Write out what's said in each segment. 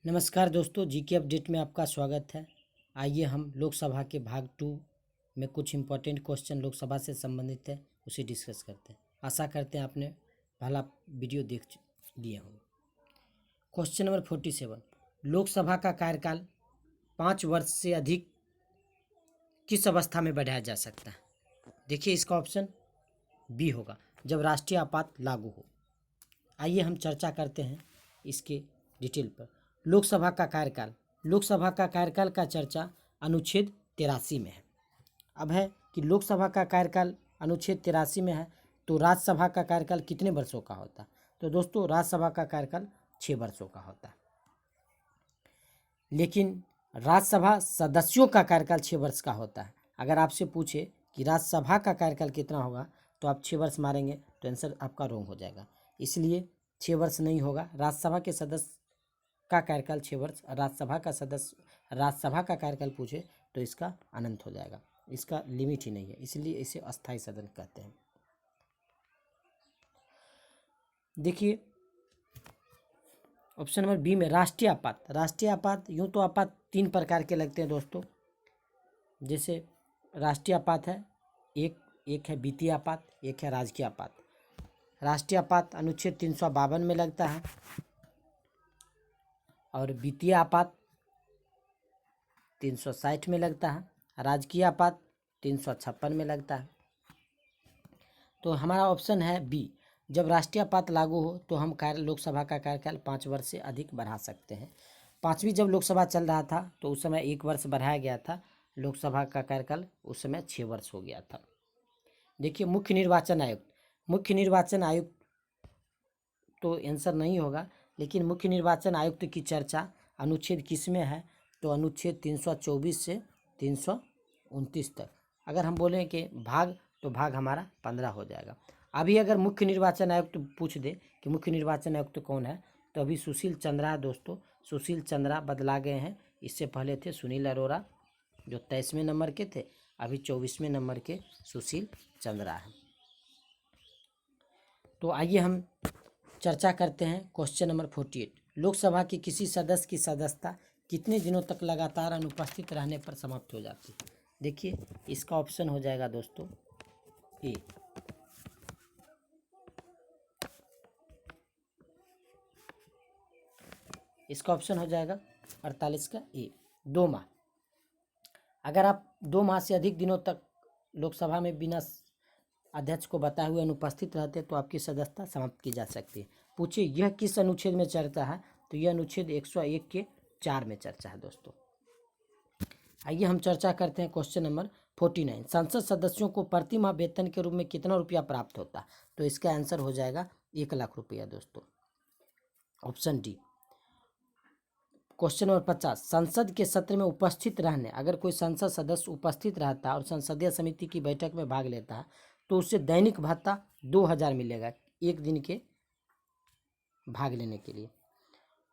नमस्कार दोस्तों, GK update में आपका स्वागत है। आइए हम लोकसभा के भाग 2 में कुछ इम्पोर्टेंट क्वेश्चन लोकसभा से संबंधित है उसे डिस्कस करते हैं। आशा करते हैं आपने पहला वीडियो देख लिए होंगे। क्वेश्चन नंबर 47, लोकसभा का कार्यकाल 5 वर्ष से अधिक किस अवस्था में बढ़ाया जा सकता है? देखिए, इसका ऑप्शन बी होगा, जब राष्ट्रीय आपात लागू हो। आइए हम चर्चा करते हैं इसके डिटेल पर। लोकसभा का कार्यकाल का चर्चा अनुच्छेद 83 में है। अब है कि लोकसभा का कार्यकाल अनुच्छेद 83 में है, तो राज्यसभा का कार्यकाल कितने वर्षों का होता है? तो दोस्तों, राज्यसभा का कार्यकाल 6 वर्षों का होता है। लेकिन राज्यसभा सदस्यों का कार्यकाल 6 वर्ष का होता है। अगर आपसे पूछे कि राज्यसभा का कार्यकाल कितना होगा, तो आप 6 वर्ष मारेंगे तो आंसर आपका रॉन्ग हो जाएगा। इसलिए 6 वर्ष नहीं होगा। राज्यसभा के सदस्य का कार्यकाल 6 वर्ष, राज्यसभा का कार्यकाल पूछे तो इसका अनंत हो जाएगा। इसका लिमिट ही नहीं है, इसलिए इसे अस्थायी सदन कहते हैं। देखिए, ऑप्शन नंबर बी में राष्ट्रीय आपात यूँ तो आपात 3 प्रकार के लगते हैं दोस्तों। जैसे राष्ट्रीय आपात है, एक है वित्तीय आपात, एक है राजकीय आपात। राष्ट्रीय आपात अनुच्छेद 352 में लगता है और वित्तीय आपात 360 में लगता है, राजकीय आपात 356 में लगता है। तो हमारा ऑप्शन है बी, जब राष्ट्रीय आपात लागू हो तो हम लोकसभा का कार्यकाल 5 वर्ष से अधिक बढ़ा सकते हैं। 5वीं जब लोकसभा चल रहा था तो उस समय 1 वर्ष बढ़ाया गया था। लोकसभा का कार्यकाल उस समय 6 वर्ष हो गया था। देखिए, मुख्य निर्वाचन आयुक्त तो आंसर नहीं होगा, लेकिन मुख्य निर्वाचन आयुक्त की चर्चा अनुच्छेद किस में है? तो अनुच्छेद 324 से 329 तक। अगर हम बोलें कि भाग, तो भाग हमारा 15 हो जाएगा। अभी अगर मुख्य निर्वाचन आयुक्त पूछ दे कि मुख्य निर्वाचन आयुक्त कौन है, तो अभी सुशील चंद्रा है दोस्तों। सुशील चंद्रा बदला गए हैं। इससे पहले थे सुनील अरोड़ा जो 23वें नंबर के थे, अभी 24वें नंबर के सुशील चंद्रा हैं। तो आइए हम चर्चा करते हैं क्वेश्चन नंबर 48, लोकसभा के किसी सदस्य की सदस्यता कितने दिनों तक लगातार अनुपस्थित रहने पर समाप्त हो जाती है? देखिए, इसका ऑप्शन हो जाएगा दोस्तों ए। इसका ऑप्शन हो जाएगा 48 का ए, 2 माह। अगर आप 2 माह से अधिक दिनों तक लोकसभा में बिना अध्यक्ष को बताए हुए अनुपस्थित रहते तो आपकी सदस्यता समाप्त की जा सकती है। पूछिए यह किस अनुच्छेद में चर्चा है? तो यह अनुच्छेद 101 के 4 में चर्चा है दोस्तों। आइए हम चर्चा करते हैं क्वेश्चन नंबर 49, संसद सदस्यों को प्रति माह वेतन के रूप में कितना रुपया प्राप्त होता है? तो इसका आंसर हो जाएगा 1 लाख रुपया दोस्तों, ऑप्शन डी। क्वेश्चन नंबर 50, संसद के सत्र में उपस्थित रहने, अगर कोई संसद सदस्य उपस्थित रहता है और संसदीय समिति की बैठक में भाग लेता है तो उससे दैनिक भत्ता 2000 मिलेगा 1 दिन के भाग लेने के लिए।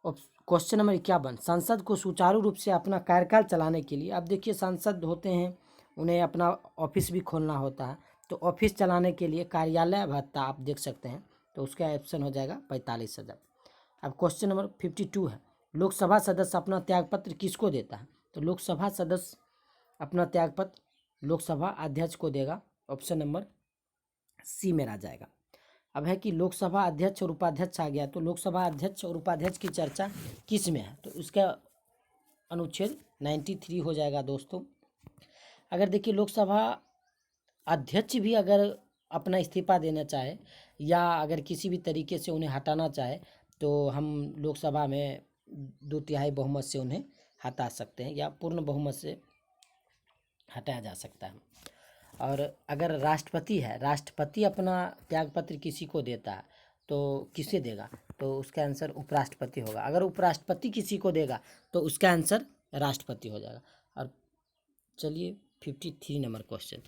क्वेश्चन नंबर 51, संसद को सुचारू रूप से अपना कार्यकाल चलाने के लिए, अब देखिए सांसद होते हैं, उन्हें अपना ऑफिस भी खोलना होता है, तो ऑफिस चलाने के लिए कार्यालय भत्ता आप देख सकते हैं, तो उसका ऑप्शन हो जाएगा 45,000। अब क्वेश्चन नंबर 52 है, लोकसभा सदस्य अपना त्यागपत्र किसको देता है? तो लोकसभा सदस्य अपना त्यागपत्र लोकसभा अध्यक्ष को देगा, ऑप्शन नंबर सी में आ जाएगा। अब है कि लोकसभा अध्यक्ष और उपाध्यक्ष आ गया, तो लोकसभा अध्यक्ष और उपाध्यक्ष की चर्चा किस में है? तो उसका अनुच्छेद 93 हो जाएगा दोस्तों। अगर देखिए लोकसभा अध्यक्ष भी अगर अपना इस्तीफा देना चाहे या अगर किसी भी तरीके से उन्हें हटाना चाहे तो हम लोकसभा में 2/3 बहुमत से उन्हें हटा सकते हैं या पूर्ण बहुमत से हटाया जा सकता है। और अगर राष्ट्रपति है, राष्ट्रपति अपना त्यागपत्र किसी को देता है तो किसे देगा? तो उसका आंसर उपराष्ट्रपति होगा। अगर उपराष्ट्रपति किसी को देगा तो उसका आंसर राष्ट्रपति हो जाएगा। और चलिए 53 नंबर क्वेश्चन,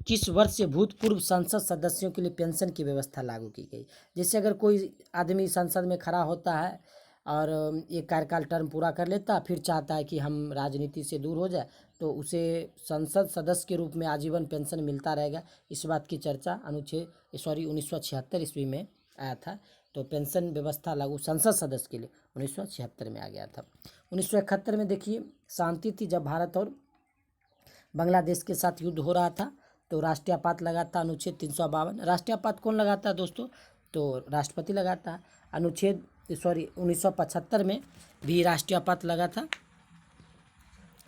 किस वर्ष से भूतपूर्व संसद सदस्यों के लिए पेंशन की व्यवस्था लागू की गई? जैसे अगर कोई आदमी संसद में खड़ा होता है और एक कार्यकाल टर्म पूरा कर लेता, फिर चाहता है कि हम राजनीति से दूर हो जाए, तो उसे संसद सदस्य के रूप में आजीवन पेंशन मिलता रहेगा। इस बात की चर्चा 1976 ईस्वी में आया था तो पेंशन व्यवस्था लागू संसद सदस्य के लिए 1976 में आ गया था। 1971 में देखिए शांति थी जब भारत और बांग्लादेश के साथ युद्ध हो रहा था, तो राष्ट्रीय आपात लगाता अनुच्छेद 352। राष्ट्रीय आपात कौन लगाता है दोस्तों? तो राष्ट्रपति लगाता है। 1975 में भी राष्ट्रीय आपात लगा था,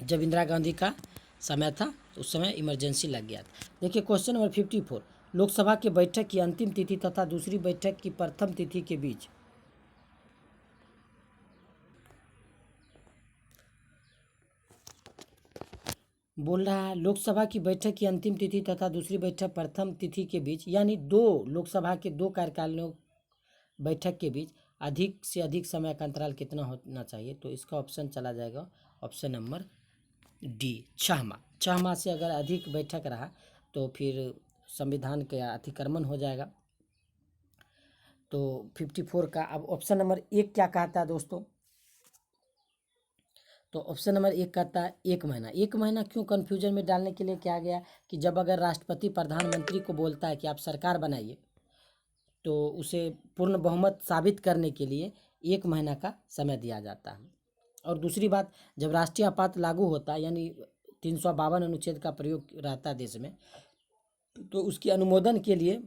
जब इंदिरा गांधी का समय था, उस समय इमरजेंसी लग गया था। देखिए क्वेश्चन नंबर 54, लोकसभा की बैठक की अंतिम तिथि तथा दूसरी बैठक की प्रथम तिथि के बीच बोल रहा है। लोकसभा की बैठक की अंतिम तिथि तथा दूसरी बैठक प्रथम तिथि के बीच, यानी लोकसभा के 2 कार्यकालीन बैठक के बीच अधिक से अधिक समय का अंतराल कितना होना चाहिए? तो इसका ऑप्शन चला जाएगा ऑप्शन नंबर डी, 6 माह। 6 माह से अगर अधिक बैठक रहा तो फिर संविधान का अतिक्रमण हो जाएगा। तो 54 का अब ऑप्शन नंबर 1 क्या कहता है दोस्तों? तो ऑप्शन नंबर 1 कहता है 1 महीना। 1 महीना क्यों कन्फ्यूजन में डालने के लिए क्या गया कि जब अगर राष्ट्रपति प्रधानमंत्री को बोलता है कि आप सरकार बनाइए, तो उसे पूर्ण बहुमत साबित करने के लिए 1 महीना का समय दिया जाता है। और दूसरी बात, जब राष्ट्रीय आपात लागू होता है यानी 352 अनुच्छेद का प्रयोग रहता है देश में, तो उसकी अनुमोदन के लिए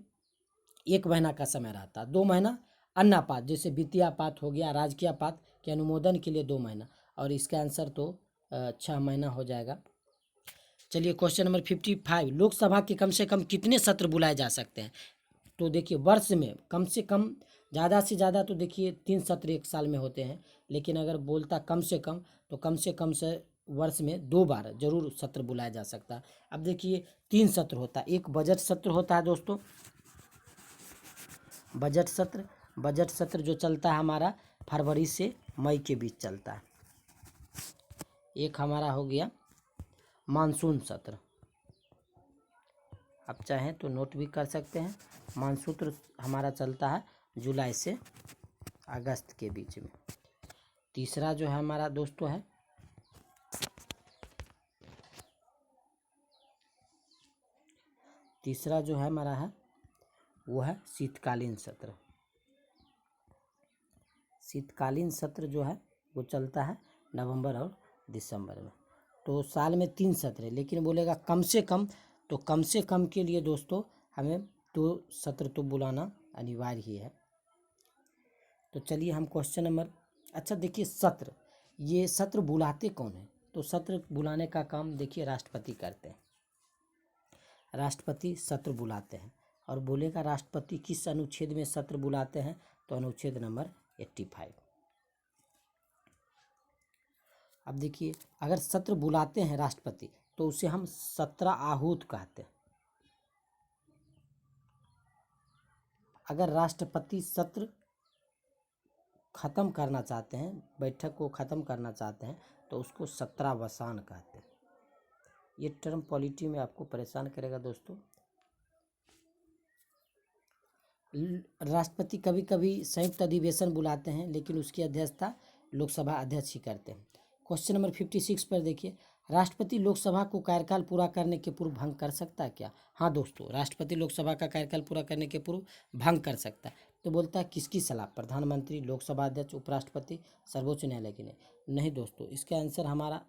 1 महीना का समय रहता है। 2 महीना अन्य आपात जैसे वित्तीय आपात हो गया, राजकीय आपात के अनुमोदन के लिए 2 महीना, और इसका आंसर तो 6 महीना हो जाएगा। चलिए क्वेश्चन नंबर 55, लोकसभा के कम से कम कितने सत्र बुलाए जा सकते हैं? तो देखिए वर्ष में कम से कम, ज़्यादा से ज़्यादा तो देखिए 3 सत्र 1 साल में होते हैं, लेकिन अगर बोलता कम से कम, तो कम से वर्ष में 2 बार जरूर सत्र बुलाया जा सकता है। अब देखिए 3 सत्र होता है, एक बजट सत्र होता है दोस्तों, बजट सत्र जो चलता है हमारा फरवरी से मई के बीच चलता है। एक हमारा हो गया मानसून सत्र, आप चाहें तो नोट भी कर सकते हैं। मानसून हमारा चलता है जुलाई से अगस्त के बीच में। तीसरा जो है हमारा दोस्तों है हमारा है वो है शीतकालीन सत्र। शीतकालीन सत्र जो है वो चलता है नवंबर और दिसंबर में। तो साल में 3 सत्र है, लेकिन बोलेगा कम से कम, तो कम से कम के लिए दोस्तों हमें 2 सत्र तो बुलाना अनिवार्य ही है। तो चलिए हम क्वेश्चन नंबर, अच्छा देखिए ये सत्र बुलाते कौन है? तो सत्र बुलाने का काम देखिए राष्ट्रपति करते हैं। राष्ट्रपति सत्र बुलाते हैं, और बोलेगा राष्ट्रपति किस अनुच्छेद में सत्र बुलाते हैं? तो अनुच्छेद नंबर 85। अब देखिए अगर सत्र बुलाते हैं राष्ट्रपति, तो उसे हम सत्र आहूत कहते हैं। अगर राष्ट्रपति सत्र खत्म करना चाहते हैं, बैठक को खत्म करना चाहते हैं, तो उसको सत्रावसान कहते हैं। ये टर्म पॉलिटी में आपको परेशान करेगा दोस्तों। राष्ट्रपति कभी कभी संयुक्त अधिवेशन बुलाते हैं, लेकिन उसकी अध्यक्षता लोकसभा अध्यक्ष ही करते हैं। क्वेश्चन नंबर 56 पर देखिए, राष्ट्रपति लोकसभा को कार्यकाल पूरा करने के पूर्व भंग कर सकता है क्या? हाँ दोस्तों, राष्ट्रपति लोकसभा का कार्यकाल पूरा करने के पूर्व भंग कर सकता है। तो बोलता है किसकी सलाह? प्रधानमंत्री, लोकसभा अध्यक्ष, उपराष्ट्रपति, सर्वोच्च न्यायालय की? नहीं दोस्तों, इसका आंसर हमारा